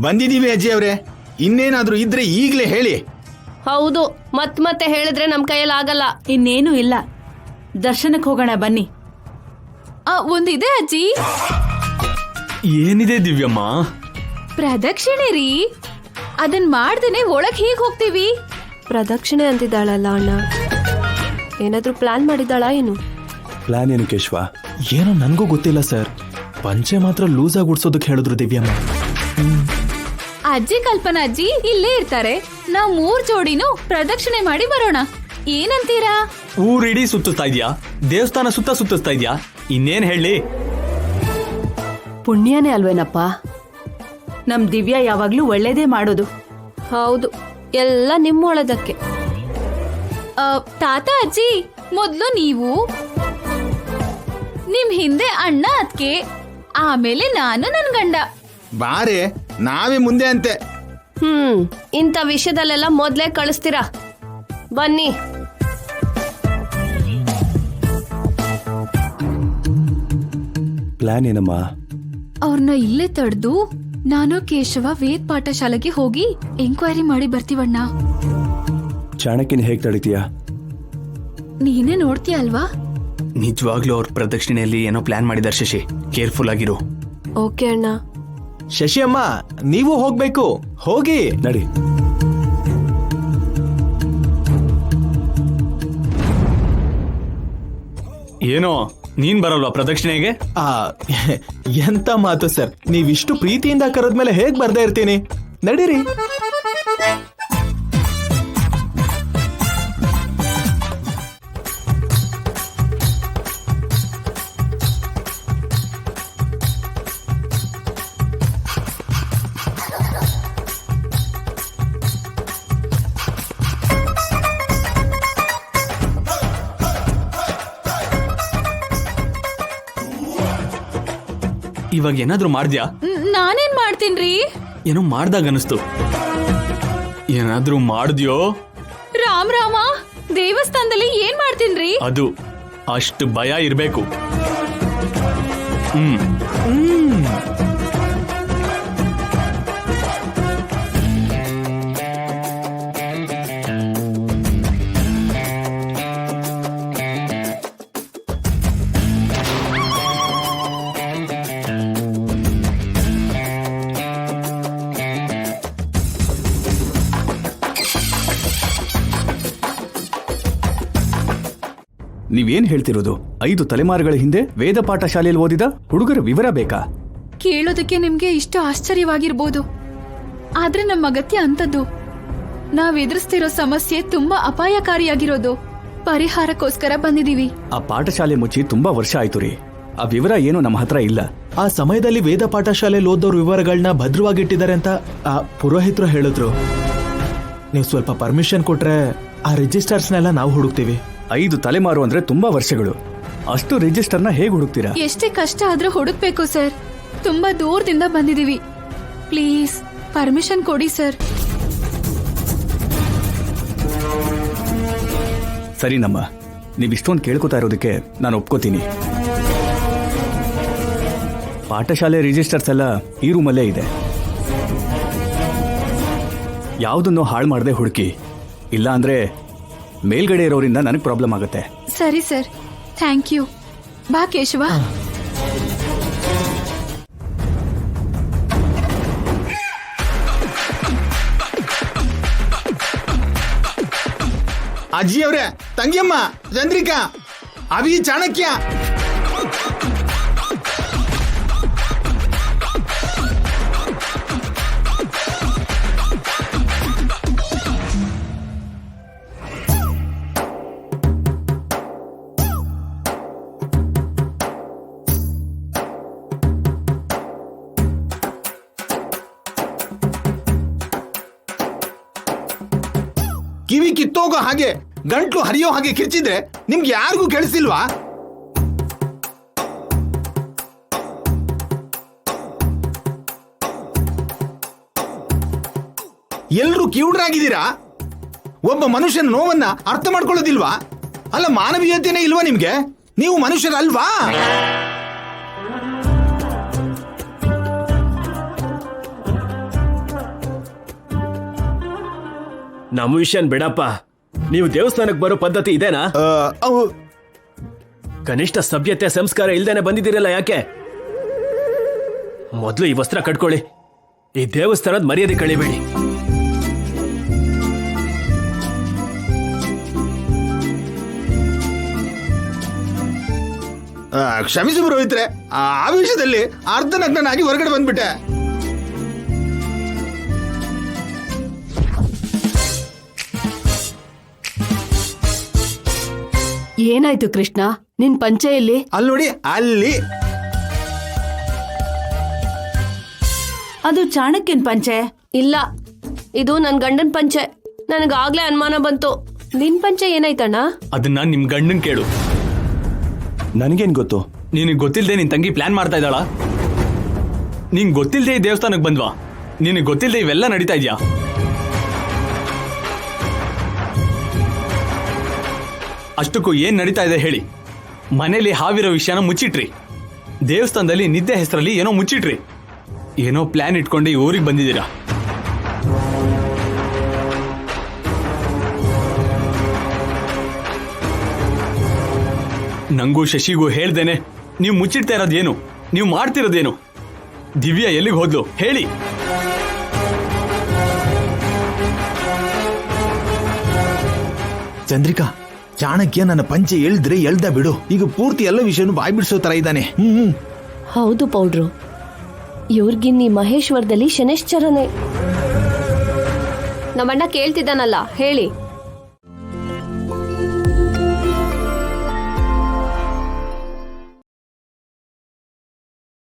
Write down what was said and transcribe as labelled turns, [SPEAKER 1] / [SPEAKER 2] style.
[SPEAKER 1] ಬಂದಿದೀವಿ ಅಜ್ಜಿ ಅವ್ರೆ, ಇನ್ನೇನಾದ್ರೂ ಇದ್ರೆ ಈಗ್ಲೇ ಹೇಳಿ.
[SPEAKER 2] ಹೌದು, ಮತ್ತೆ ಹೇಳಿದ್ರೆ ನಮ್ ಕೈಯಲ್ಲಿ ಆಗಲ್ಲ.
[SPEAKER 3] ಇನ್ನೇನು ಇಲ್ಲ, ದರ್ಶನಕ್ಕೆ ಹೋಗೋಣ ಬನ್ನಿ.
[SPEAKER 4] ಒಂದಿದೆ ಅಜ್ಜಿ.
[SPEAKER 5] ಏನಿದೆ ದಿವ್ಯಮ್ಮ?
[SPEAKER 4] ಪ್ರದಕ್ಷಿಣೆ ರೀ, ಅದನ್ ಮಾಡ್ದೇನೆ ಒಳಗ್ ಹೀಗ್ ಹೋಗ್ತೀವಿ.
[SPEAKER 2] ಪ್ರದಕ್ಷಿಣೆ ಅಂತಿದ್ದಾಳಲ್ಲ ಅಣ್ಣ, ಏನಾದ್ರೂ ಪ್ಲಾನ್ ಮಾಡಿದ್ದಾಳಾ ಏನು?
[SPEAKER 6] ಪ್ಲಾನ್ ಏನು ಕೇಶವ?
[SPEAKER 7] ಏನೋ ನನ್ಗೂ ಗೊತ್ತಿಲ್ಲ ಸರ್, ಪಂಚೆ ಮಾತ್ರ ಲೂಸ್ ಆಗಿ ಉಡ್ಸೋದಕ್ಕೆ ಹೇಳಿದ್ರು ದಿವ್ಯಮ್ಮ.
[SPEAKER 4] ಅಜ್ಜಿ ಕಲ್ಪನಾ ಅಜ್ಜಿ ಇಲ್ಲೇ ಇರ್ತಾರೆ, ನಾವ್ 3 ಜೋಡಿನೂ ಪ್ರದಕ್ಷಿಣೆ ಮಾಡಿ ಬರೋಣ, ಏನಂತೀರಾ?
[SPEAKER 5] ಊರಿಡೀ ಸುತ್ತಿಸ್ತಾ ಇದ್ಯಾ, ದೇವಸ್ಥಾನ ಸುತ್ತಿಸ್ತಾ ಇದ್ಯಾ, ಇನ್ನೇನ್ ಹೇಳಿ?
[SPEAKER 3] ಪುಣ್ಯನೇ ಅಲ್ವೇನಪ್ಪ, ನಮ್ ದಿವ್ಯ ಯಾವಾಗ್ಲೂ ಒಳ್ಳೇದೇ ಮಾಡೋದು.
[SPEAKER 2] ಹೌದು, ಎಲ್ಲ ನಿಮ್ಮ ಒಳದಕ್ಕೆ.
[SPEAKER 4] ತಾತ ಅಜ್ಜಿ, ಮೊದ್ಲು ನೀವು, ನಿಮ್ ಹಿಂದೆ ಅಣ್ಣ ಅದ್ಕೆ, ಆಮೇಲೆ ನಾನು ನನ್ ಗಂಡ.
[SPEAKER 1] ಬಾರೆ, ನಾವೇ ಮುಂದೆ ಅಂತೆ.
[SPEAKER 2] ಇಂಥ ವಿಷಯದಲ್ಲೆಲ್ಲ ಮೊದ್ಲೇ ಕಳಿಸ್ತೀರಾ, ಬನ್ನಿ.
[SPEAKER 6] ಪ್ಲಾನ್ ಏನಮ್ಮ?
[SPEAKER 4] ಅವ್ರನ್ನ ಇಲ್ಲೇ ತಡೆದು ನಾನು ಕೇಶವ ವೇದ ಪಾಠಶಾಲೆಗೆ ಹೋಗಿ ಎಂಕ್ವೈರಿ ಮಾಡಿ ಬರ್ತೀವಣ್ಣ.
[SPEAKER 6] ಚಾಣಕ್ಯನ ಹೇಗ್ ತಡಿತೀಯಾ?
[SPEAKER 4] ನೀನೇ ನೋಡ್ತೀಯ ಅಲ್ವಾ?
[SPEAKER 5] ನಿಜವಾಗ್ಲೂ ಅವ್ರ ಪ್ರದಕ್ಷಿಣೆಯಲ್ಲಿ ಏನೋ ಪ್ಲಾನ್ ಮಾಡಿದಾರೆ ಶಶಿ, ಕೇರ್ಫುಲ್ ಆಗಿರು.
[SPEAKER 2] ಓಕೆ ಅಣ್ಣ.
[SPEAKER 7] ಶಶಿ ಅಮ್ಮ, ನೀವು ಹೋಗ್ಬೇಕು, ಹೋಗಿ
[SPEAKER 6] ನಡಿ.
[SPEAKER 5] ಏನೋ ನೀನ್ ಬರಲ್ವಾ ಪ್ರದಕ್ಷಿಣೆಗೆ?
[SPEAKER 7] ಎಂತ ಮಾತು ಸರ್, ನೀವಿಷ್ಟು ಪ್ರೀತಿಯಿಂದ ಕರೆದ್ಮೇಲೆ ಹೇಗ್ ಬರ್ದೇ ಇರ್ತೀನಿ, ನಡೀರಿ.
[SPEAKER 5] ಇವಾಗ ಏನಾದ್ರೂ ಮಾಡ್ದ್ಯಾ?
[SPEAKER 4] ನಾನೇನ್ ಮಾಡ್ತೀನ್ರಿ?
[SPEAKER 5] ಏನೋ ಮಾಡ್ದಾಗ ಅನಿಸ್ತು, ಏನಾದ್ರೂ ಮಾಡ್ದ್ಯೋ?
[SPEAKER 4] ರಾಮ್ ರಾಮ, ದೇವಸ್ಥಾನದಲ್ಲಿ ಏನ್ ಮಾಡ್ತೀನ್ರಿ?
[SPEAKER 5] ಅದು ಅಷ್ಟು ಭಯ ಇರ್ಬೇಕು.
[SPEAKER 6] ನೀವೇನ್ ಹೇಳ್ತಿರೋದು? 5 ತಲೆಮಾರುಗಳ ಹಿಂದೆ ವೇದ ಪಾಠ ಶಾಲೆಯಲ್ಲಿ ಓದಿದ ಹುಡುಗರ ವಿವರ ಬೇಕಾ?
[SPEAKER 4] ಕೇಳೋದಕ್ಕೆ ನಿಮ್ಗೆ ಇಷ್ಟು ಆಶ್ಚರ್ಯವಾಗಿರ್ಬೋದು, ಆದ್ರೆ ನಮ್ಮ ಅಗತ್ಯ ಅಂತದ್ದು. ನಾವ್ ಎದುರಿಸ್ತಿರೋ ಸಮಸ್ಯೆ ತುಂಬಾ ಅಪಾಯಕಾರಿಯಾಗಿರೋದು, ಪರಿಹಾರಕ್ಕೋಸ್ಕರ ಬಂದಿದೀವಿ.
[SPEAKER 6] ಆ ಪಾಠಶಾಲೆ ಮುಚ್ಚಿ ತುಂಬಾ ವರ್ಷ ಆಯ್ತು ರೀ, ಆ ವಿವರ ಏನು ನಮ್ಮ ಹತ್ರ ಇಲ್ಲ.
[SPEAKER 7] ಆ ಸಮಯದಲ್ಲಿ ವೇದ ಪಾಠಶಾಲೆಯಲ್ಲಿ ಓದೋರ್ ವಿವರಗಳನ್ನ ಭದ್ರವಾಗಿಟ್ಟಿದ್ದಾರೆ ಅಂತ ಆ ಪುರೋಹಿತರು ಹೇಳಿದ್ರು. ನೀವು ಸ್ವಲ್ಪ ಪರ್ಮಿಷನ್ ಕೊಟ್ರೆ ಆ ರಿಜಿಸ್ಟರ್ಸ್ನೆಲ್ಲ ನಾವು ಹುಡುಕ್ತೀವಿ.
[SPEAKER 6] 5 ತಲೆಮಾರು ಅಂದ್ರೆ ತುಂಬಾ ವರ್ಷಗಳು, ಅಷ್ಟು ರಿಜಿಸ್ಟರ್ನ ಹೇಗೆ ಹುಡುಕ್ತೀರಾ?
[SPEAKER 4] ಎಷ್ಟೇ ಕಷ್ಟ ಆದ್ರೂ ಹುಡುಕ್ಬೇಕು ಸರ್, ತುಂಬಾ ದೂರದಿಂದ ಬಂದಿದೀವಿ. ಪ್ಲೀಸ್ ಪರ್ಮಿಷನ್ ಕೊಡಿ ಸರ್.
[SPEAKER 6] ಸರಿನಮ್ಮ, ನೀವಿಷ್ಟೊಂದು ಕೇಳ್ಕೊತಾ ಇರೋದಕ್ಕೆ ನಾನು ಒಪ್ಕೋತೀನಿ. ಪಾಠಶಾಲೆ ರಿಜಿಸ್ಟರ್ಸ್ ಎಲ್ಲ ಈ ರೂಮಲ್ಲೇ ಇದೆ, ಯಾವುದನ್ನು ಹಾಳು ಮಾಡದೆ ಹುಡುಕಿ, ಇಲ್ಲ ಅಂದ್ರೆ ಮೇಲ್ಗಡೆ ಇರೋರಿಂದ ನನಗೆ ಪ್ರಾಬ್ಲಮ್ ಆಗುತ್ತೆ.
[SPEAKER 4] ಸರಿ ಸರ್, ಥ್ಯಾಂಕ್ ಯು. ಬಾ ಕೇಶವ.
[SPEAKER 1] ಅಜ್ಜಿ ಅವ್ರೆ, ತಂಗಿಯಮ್ಮ, ಚಂದ್ರಿಕಾ, ಅಭಿ, ಚಾಣಕ್ಯ. ಕಿವಿ ಕಿತ್ತೋಗೋ ಹಾಗೆ, ಗಂಟ್ಲು ಹರಿಯೋ ಹಾಗೆ ಕಿರ್ಚಿದ್ರೆ ನಿಮ್ಗೆ ಯಾರಿಗೂ ಕೇಳಿಸಿಲ್ವಾ? ಎಲ್ರೂ ಕಿವುಡ್ರಾಗಿದ್ದೀರಾ? ಒಬ್ಬ ಮನುಷ್ಯನ ನೋವನ್ನ ಅರ್ಥ ಮಾಡ್ಕೊಳ್ಳೋದಿಲ್ವಾ? ಅಲ್ಲ, ಮಾನವೀಯತೆನೇ ಇಲ್ವಾ ನಿಮ್ಗೆ? ನೀವು ಮನುಷ್ಯರಲ್ವಾ?
[SPEAKER 8] ನಮ್ಮ ವಿಷಯನ್ ಬಿಡಪ್ಪ. ನೀವು ದೇವಸ್ಥಾನಕ್ಕೆ ಬರೋ ಪದ್ಧತಿ ಇದೇನಾ?
[SPEAKER 1] ಅವು
[SPEAKER 8] ಕನಿಷ್ಠ ಸಭ್ಯತೆ ಸಂಸ್ಕಾರ ಇಲ್ದೇನೆ ಬಂದಿದ್ದೀರಲ್ಲ ಯಾಕೆ? ಮೊದಲು ಈ ವಸ್ತ್ರ ಕಟ್ಕೊಳ್ಳಿ. ಈ ದೇವಸ್ಥಾನದ ಮರ್ಯಾದೆ ಕಳಿಬೇಡಿ.
[SPEAKER 1] ಕ್ಷಮಿಸಿ ಪುರೋಹಿತ್ರೆ, ಆ ಆವೇಶದಲ್ಲಿ ಅರ್ಧನಗ್ನನಾಗಿ ಹೊರಗಡೆ ಬಂದ್ಬಿಟ್ಟೆ.
[SPEAKER 3] ಏನಾಯ್ತು ಕೃಷ್ಣ, ನಿನ್ ಪಂಚೆಯಲ್ಲಿ?
[SPEAKER 1] ಅಲ್ಲಿ ನೋಡಿ, ಅಲ್ಲಿ
[SPEAKER 3] ಅದು ಚಾಣಕ್ಯನ್ ಪಂಚೆ.
[SPEAKER 2] ಇಲ್ಲ, ಇದು ನನ್ ಗಂಡನ್ ಪಂಚೆ. ನನಗಾಗ್ಲೇ ಅನುಮಾನ ಬಂತು. ನಿನ್ ಪಂಚೆ ಏನಾಯ್ತಣ್ಣ?
[SPEAKER 5] ಅದನ್ನ ನಿಮ್ ಗಂಡನ್ ಕೇಳು.
[SPEAKER 9] ನನಗೇನ್ ಗೊತ್ತು?
[SPEAKER 5] ನಿನಗೆ ಗೊತ್ತಿಲ್ಲದೆ ನಿನ್ ತಂಗಿ ಪ್ಲಾನ್ ಮಾಡ್ತಾ ಇದ್ದಾಳ? ನಿಂಗ್ ಗೊತ್ತಿಲ್ಲದೆ ಈ ದೇವಸ್ಥಾನಕ್ಕೆ ಬಂದ್ವಾ? ನಿನಗೆ ಗೊತ್ತಿಲ್ಲದೆ ಇವೆಲ್ಲ ನಡೀತಾ ಇದ್ಯಾ? ಅಷ್ಟಕ್ಕೂ ಏನ್ ನಡೀತಾ ಇದೆ ಹೇಳಿ? ಮನೇಲಿ ಹಾವಿರೋ ವಿಷಯನ ಮುಚ್ಚಿಟ್ರಿ, ದೇವಸ್ಥಾನದಲ್ಲಿ ನಿದ್ದೆ ಹೆಸರಲ್ಲಿ ಏನೋ ಮುಚ್ಚಿಟ್ರಿ, ಏನೋ ಪ್ಲಾನ್ ಇಟ್ಕೊಂಡು ಈ ಊರಿಗೆ ಬಂದಿದ್ದೀರಾ. ನಂಗೂ ಶಶಿಗೂ ಹೇಳ್ದೇನೆ ನೀವು ಮುಚ್ಚಿಡ್ತಾ ಇರೋದೇನು? ನೀವು ಮಾಡ್ತಿರೋದೇನು? ದಿವ್ಯಾ ಎಲ್ಲಿಗೆ ಹೋದ್ಲು ಹೇಳಿ?
[SPEAKER 1] ಚಂದ್ರಿಕಾ, ಚಾಣಕ್ಯ ನನ್ನ ಪಂಚೆ ಎಳ್ದ್ರೆ ಎಳ್ದ ಬಿಡು. ಈಗ ಪೂರ್ತಿ ಎಲ್ಲ ವಿಷಯನೂ ಬಾಯ್ ಬಿಡಿಸೋ ತರ ಇದ್ದಾನೆ.
[SPEAKER 2] ಹೌದು ಪೌಡ್ರು, ಇವ್ರಿಗಿನ್ನಿ ಮಹೇಶ್ವರದಲ್ಲಿ ಶನೇಶ್ಚರನೇ. ನಮ್ಮಣ್ಣ ಕೇಳ್ತಿದ್ದಾನಲ್ಲ, ಹೇಳಿ.